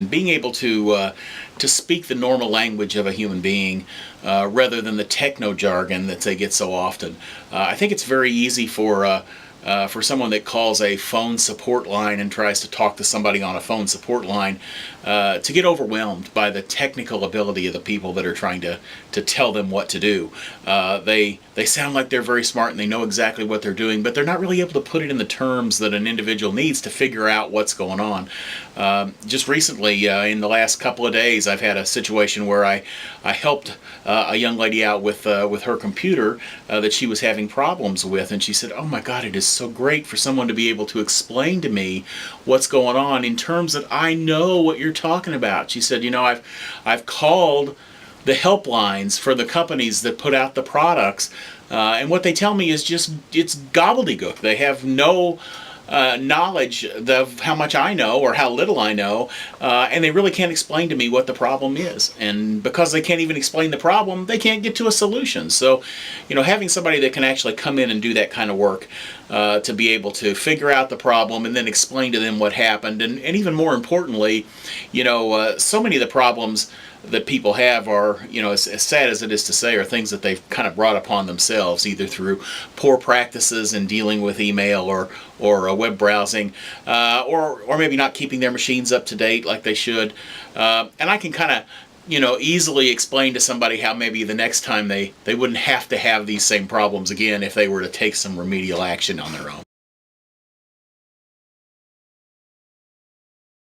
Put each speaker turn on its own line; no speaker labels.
being able to speak the normal language of a human being rather than the techno jargon that they get so often. I think it's very easy for someone that calls a phone support line and tries to talk to somebody on a phone support line to get overwhelmed by the technical ability of the people that are trying to tell them what to do. They sound like they're very smart and they know exactly what they're doing, but they're not really able to put it in the terms that an individual needs to figure out what's going on. Just recently, in the last couple of days, I've had a situation where I helped a young lady out with her computer that she was having problems with, and she said, "Oh my God, it is so great for someone to be able to explain to me what's going on in terms that I know what you're talking about." She said, I've called the helplines for the companies that put out the products, and what they tell me is just it's gobbledygook. They have no knowledge of how much I know or how little I know, and they really can't explain to me what the problem is. And because they can't even explain the problem, they can't get to a solution. So, having somebody that can actually come in and do that kind of work to be able to figure out the problem and then explain to them what happened, and even more importantly, so many of the problems that people have are, as sad as it is to say, are things that they've kind of brought upon themselves, either through poor practices in dealing with email or web browsing, or maybe not keeping their machines up to date like they should. And I can kind of, easily explain to somebody how maybe the next time they wouldn't have to have these same problems again if they were to take some remedial action on their own.